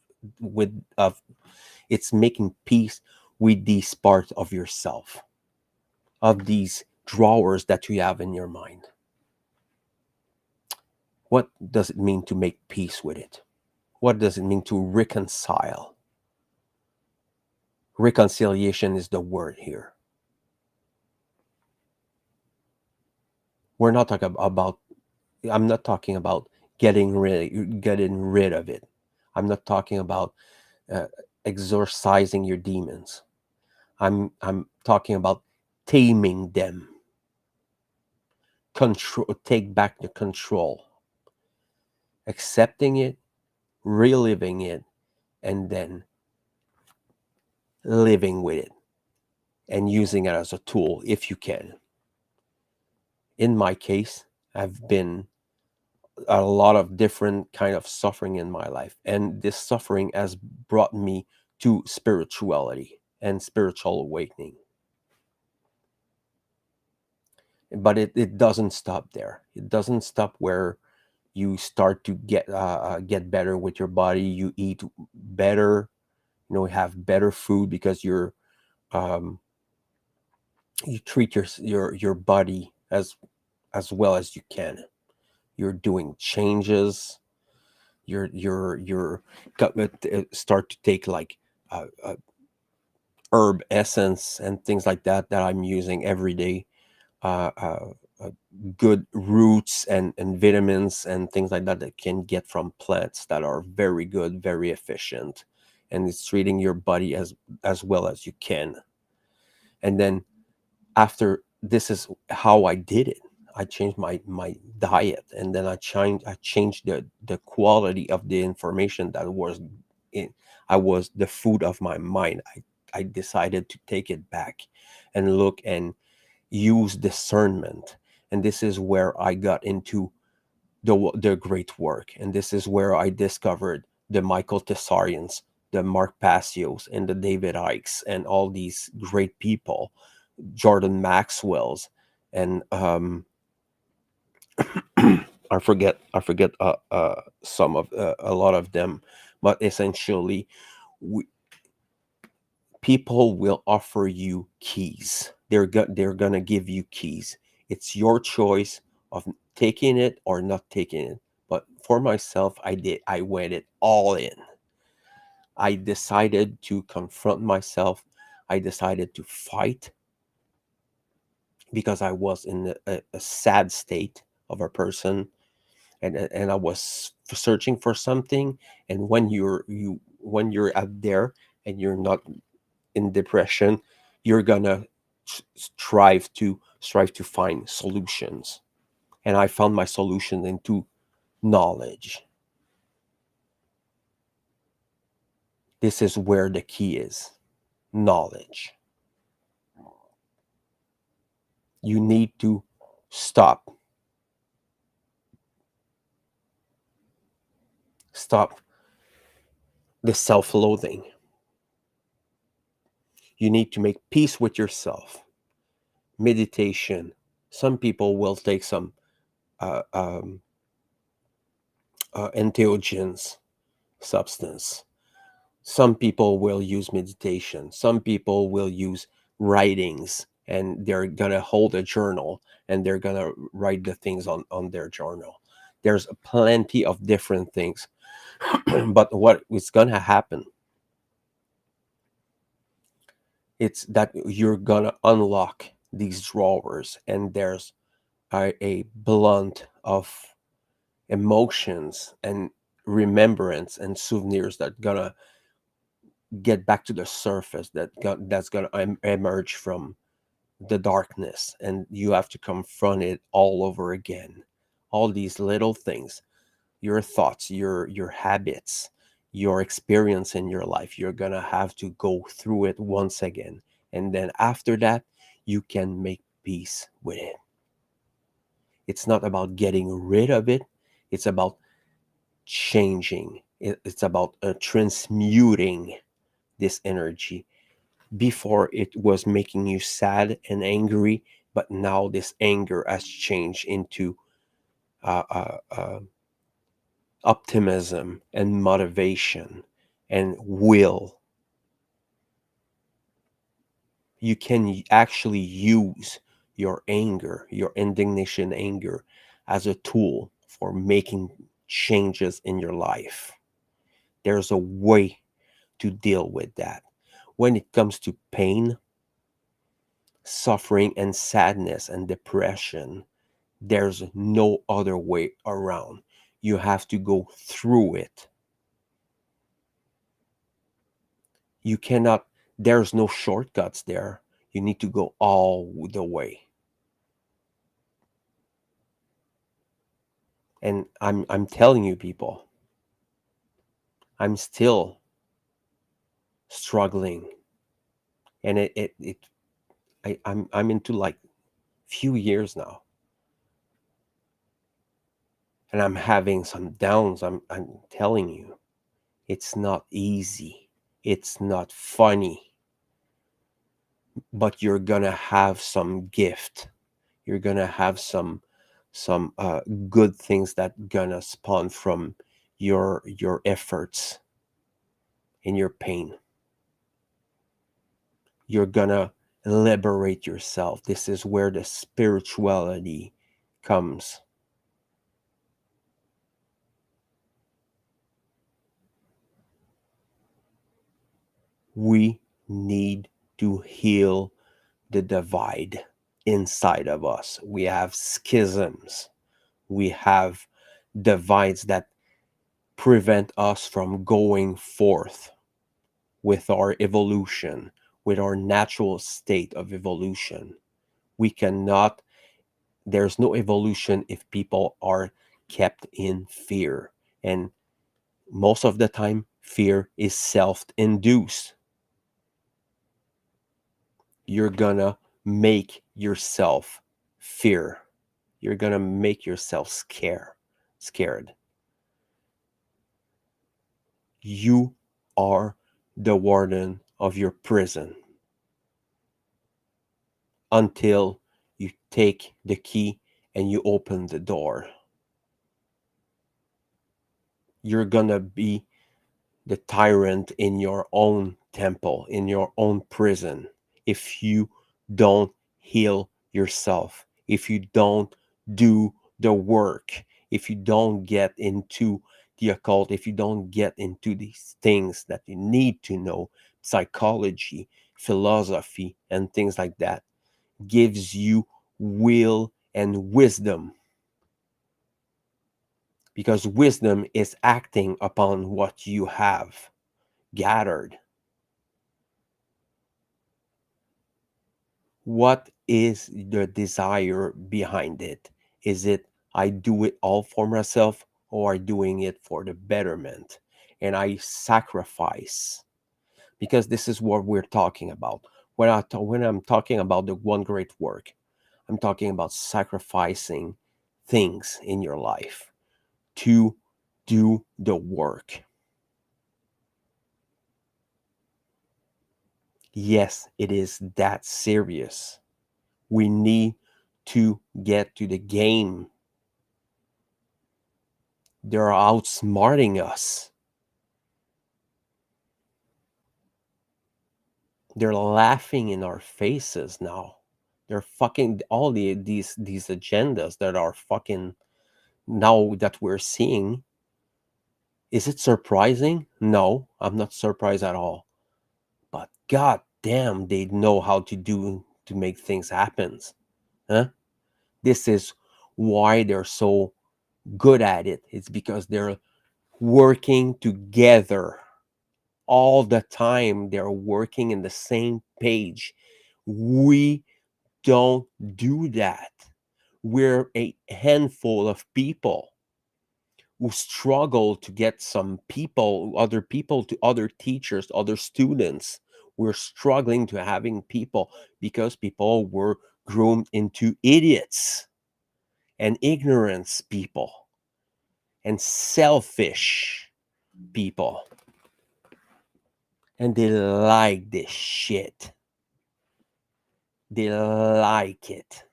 it's making peace with these parts of yourself, of these drawers that you have in your mind. What does it mean to make peace with it? What does it mean to reconcile? Reconciliation is the word here. We're not talking about, I'm not talking about getting rid of it. I'm not talking about uh, exorcising your demons. I'm talking about taming them. Take back the control. Accepting it, reliving it, and then living with it and using it as a tool if you can. In my case, I've been a lot of different kind of suffering in my life, and this suffering has brought me to spirituality and spiritual awakening. But it doesn't stop there. It doesn't stop where you start to get better with your body. You eat better, have better food because um, you treat your body as well as you can. You're doing changes. You're start to take like herb essence and things like that I'm using every day. Uh, uh, uh, Good roots and vitamins and things like that can get from plants that are very good, very efficient, and it's treating your body as well as you can. And then after, this is how I did it. I changed my diet, and then I changed the quality of the information that was in. I was the food of my mind. I decided to take it back and look and use discernment. And this is where I got into the great work. And this is where I discovered the Michael Tessarians, the Mark Passios, and the David Ikes, and all these great people, Jordan Maxwell's, and I forget some of a lot of them, but essentially, we, people will offer you keys. They're gonna give you keys. It's your choice of taking it or not taking it. But for myself, I went it all in. I decided to confront myself. I decided to fight because I was in a sad state of a person, and I was searching for something. And when you're out there and you're not in depression, you're gonna strive to find solutions. And I found my solution into knowledge. This is where the key is. Knowledge. You need to stop the self-loathing. You need to make peace with yourself. Meditation. Some people will take some uh, um, entheogens substance. Some people will use meditation. Some people will use writings, and they're gonna hold a journal and they're gonna write the things on their journal. There's plenty of different things. But what is gonna happen, it's that you're gonna unlock these drawers, and there's a blunt of emotions and remembrance and souvenirs that gonna get back to the surface, that's gonna emerge from the darkness, and you have to confront it all over again. All these little things, your thoughts, your habits, your experience in your life, you're gonna have to go through it once again. And then after that, you can make peace with it. It's not about getting rid of it, it's about changing. It's about transmuting this energy. Before, it was making you sad and angry, but now this anger has changed into uh, uh, uh, optimism and motivation and will. You can actually use your anger, your indignation, anger, as a tool for making changes in your life. There's a way to deal with that. When it comes to pain, suffering, and sadness and depression, there's no other way around. You have to go through it. You cannot, there's no shortcuts there. You need to go all the way. And I'm telling you, people, I'm still struggling. And I'm into like few years now. And I'm having some downs. I'm telling you, it's not easy. It's not funny. But you're gonna have some gift. You're gonna have some good things that gonna spawn from your efforts and your pain. You're gonna liberate yourself. This is where the spirituality comes. We need to heal the divide inside of us. We have schisms. We have divides that prevent us from going forth with our evolution, with our natural state of evolution. We cannot, there's no evolution if people are kept in fear. And most of the time, fear is self-induced. You're gonna make yourself fear. You're gonna make yourself scared. You are the warden of your prison until you take the key and you open the door. You're gonna be the tyrant in your own temple, in your own prison, if you don't heal yourself, if you don't do the work, if you don't get into the occult, if you don't get into these things that you need to know, psychology, philosophy, and things like that, gives you will and wisdom. because wisdom is acting upon what you have gathered. What is the desire behind it? Is it I do it all for myself, or I doing it for the betterment and I sacrifice? Because this is what we're talking about. When I'm talking about the one great work, I'm talking about sacrificing things in your life to do the work. Yes, it is that serious. We need to get to the game. They're outsmarting us. They're laughing in our faces now. They're fucking all these agendas that are fucking now that we're seeing. Is it surprising? No, I'm not surprised at all. But god damn, they know how to make things happen. Huh? This is why they're so good at it. It's because they're working together all the time. They're working in the same page. We don't do that. We're a handful of people who struggle to get some people, other people, to other teachers, other students. We're struggling to having people because people were groomed into idiots and ignorance people and selfish people. And they like this shit. They like it.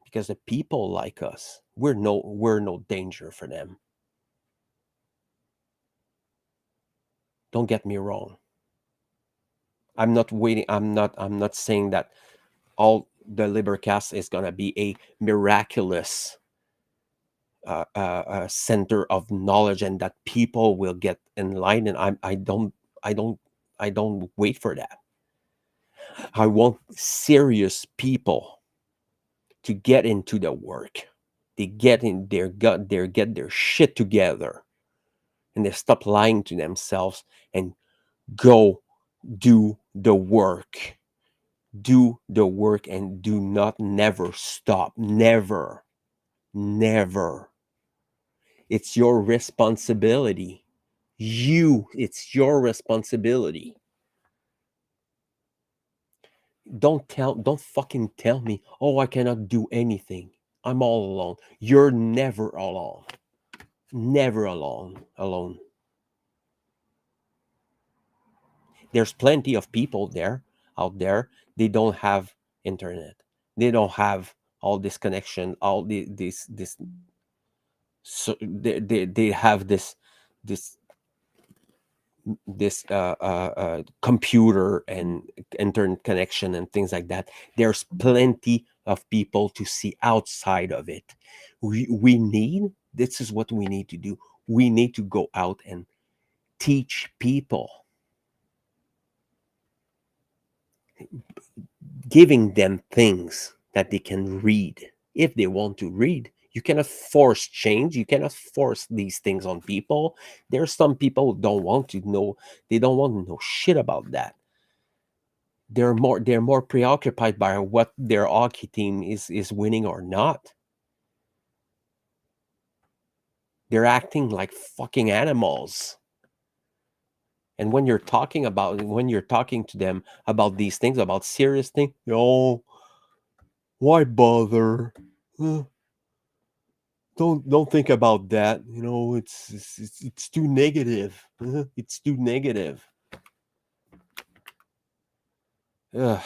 Because the people like us, we're no danger for them. Don't get me wrong. I'm not saying that all the LIBERcast is gonna be a miraculous center of knowledge and that people will get enlightened. I don't wait for that. I want serious people to get into the work. They get in their gut, they get their shit together, and they stop lying to themselves and go do the work. Do the work and do not never stop. Never. Never. It's your responsibility. It's your responsibility. Don't fucking tell me, oh, I cannot do anything. I'm all alone. You're never alone. Never alone. There's plenty of people out there. They don't have internet. They don't have all this connection, all this. So they have this computer and internet connection and things like that. There's plenty of people to see outside of it. We need, this is what we need to do. We need to go out and teach people, giving them things that they can read if they want to read. You cannot force change. You cannot force these things on people. There's some people who don't want to know. They don't want to know shit about that. They're more preoccupied by what their hockey team is winning or not. They're acting like fucking animals. And when you're talking to them about these things, about serious things, why bother? Don't think about that. It's too negative. It's too negative. Ugh.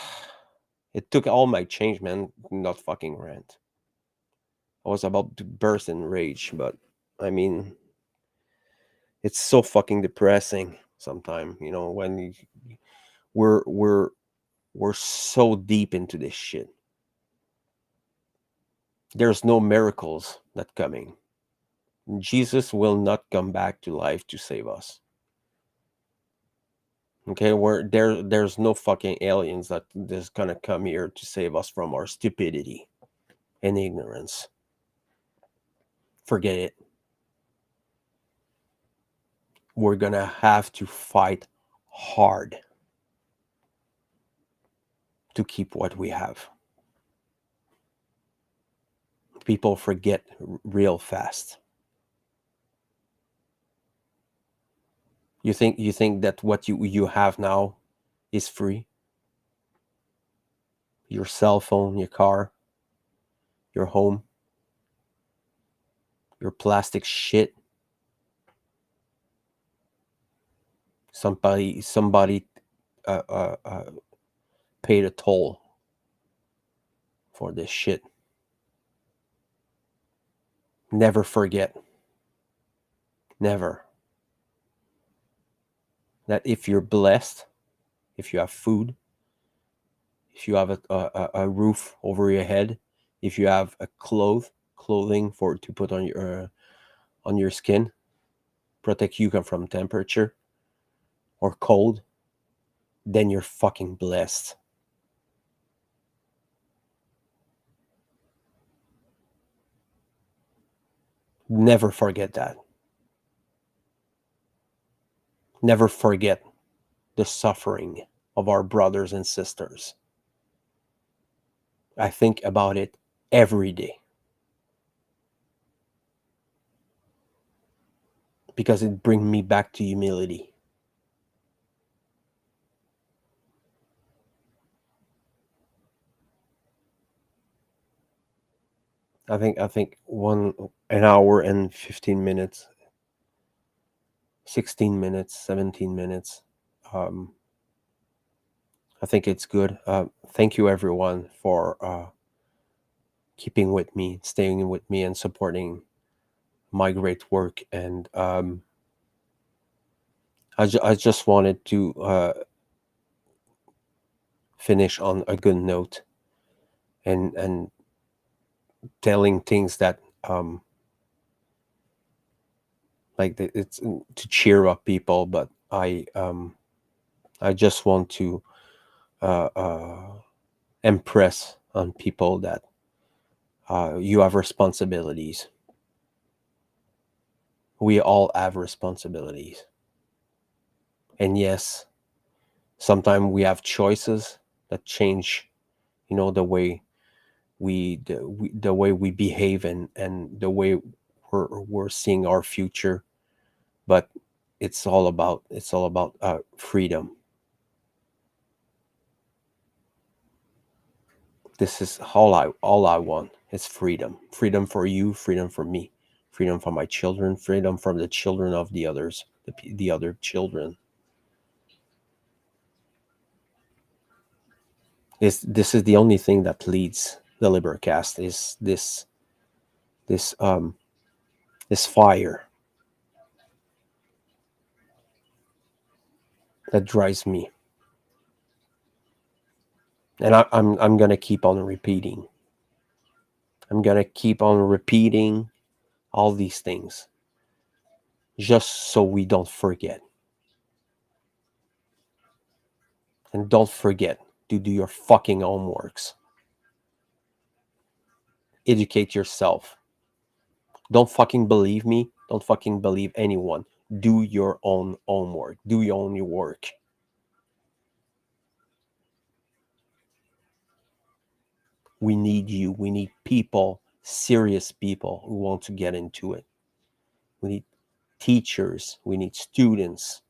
It took all my change, man. Not fucking rant. I was about to burst in rage, but I mean, it's so fucking depressing sometimes. When we're so deep into this shit. There's no miracles that coming. Jesus will not come back to life to save us. Okay, there's no fucking aliens that is gonna come here to save us from our stupidity and ignorance. forget it. We're gonna have to fight hard to keep what we have. People forget real fast. You think that what you have now is free? Your cell phone, your car, your home, your plastic shit. Somebody paid a toll for this shit. Never forget. Never. That if you're blessed, if you have food, if you have a roof over your head, if you have a clothing to put on your skin, protect you from temperature or cold, then you're fucking blessed. Never forget that. Never forget the suffering of our brothers and sisters. I think about it every day because it brings me back to humility. I think an hour and 15 minutes, 16 minutes, 17 minutes. I think it's good. Thank you everyone for keeping with me, staying with me, and supporting my great work. And I just wanted to finish on a good note and telling things that it's to cheer up people, but I just want to impress on people that you have responsibilities. We all have responsibilities, and yes, sometimes we have choices that change, the way the way we behave and the way we're seeing our future. But it's all about freedom. This is all I want. It's freedom. Freedom for you, freedom for me, freedom for my children, freedom from the children of the others, the other children. This is the only thing that leads the LIBERcast, is this fire that drives me. And I'm gonna keep on repeating. I'm gonna keep on repeating all these things, just so we don't forget. And don't forget to do your fucking homeworks. Educate yourself. Don't fucking believe me. Don't fucking believe anyone. Do your own homework. Do your own work. We need you. We need people, serious people who want to get into it. We need teachers. We need students.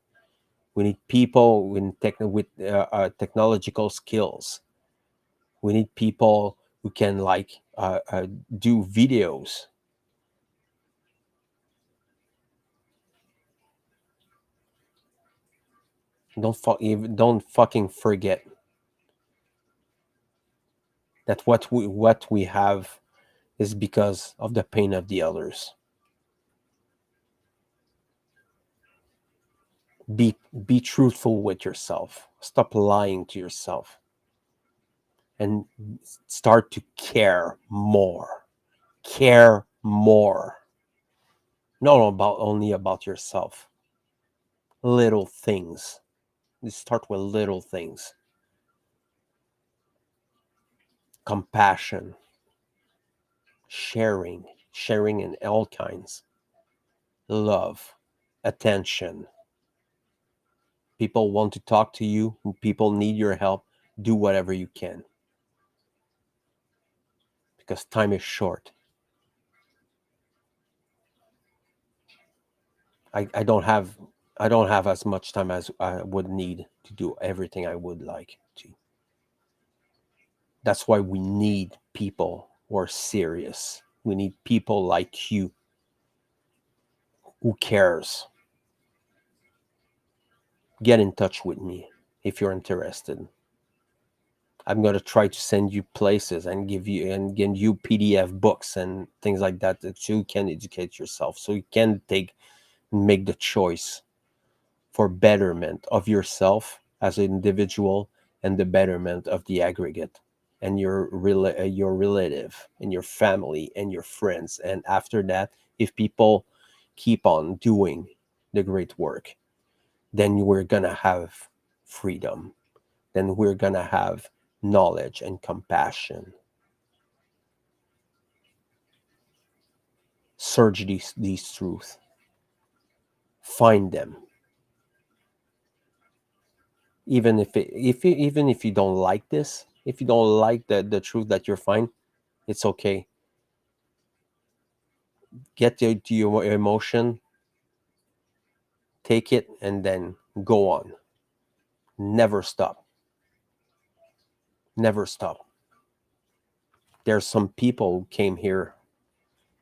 We need people with technological skills. We need people who can do videos. Don't fucking forget that what we have is because of the pain of the others. Be truthful with yourself. Stop lying to yourself. And start to care more. Care more. Not only about yourself. Little things. You start with little things. Compassion. Sharing. sharing in all kinds, love, attention. People want to talk to you, people need your help. Do whatever you can, because time is short. I don't have as much time as I would need to do everything I would like to. That's why we need people who are serious. We need people like you who cares. Get in touch with me if you're interested. I'm going to try to send you places and give you PDF books and things like that you can educate yourself, so you can make the choice for betterment of yourself as an individual and the betterment of the aggregate and your relative and your family and your friends. And after that, if people keep on doing the great work, then we're gonna have freedom. Then we're gonna have knowledge and compassion. Search these truths. Find them. Even if you don't like this, if you don't like the truth that you're fine, it's okay. Get to your emotion, take it, and then go on. Never stop. Never stop. There's some people who came here,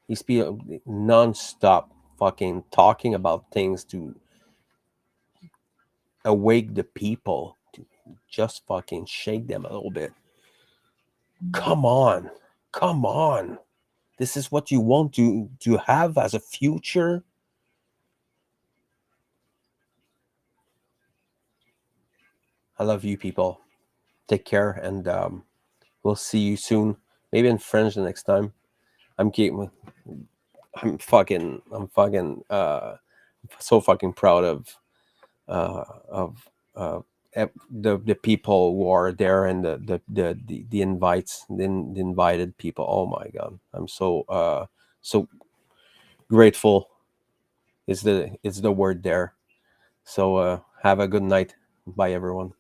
these people non-stop fucking talking about things to awake the people, to just fucking shake them a little bit. Come on. Come on. This is what you want to have as a future. I love you people. Take care, and we'll see you soon. Maybe in French the next time. I'm fucking so fucking proud of the people who are there, and the invites, the invited people. Oh my god, I'm so grateful is the word there. So have a good night. Bye everyone.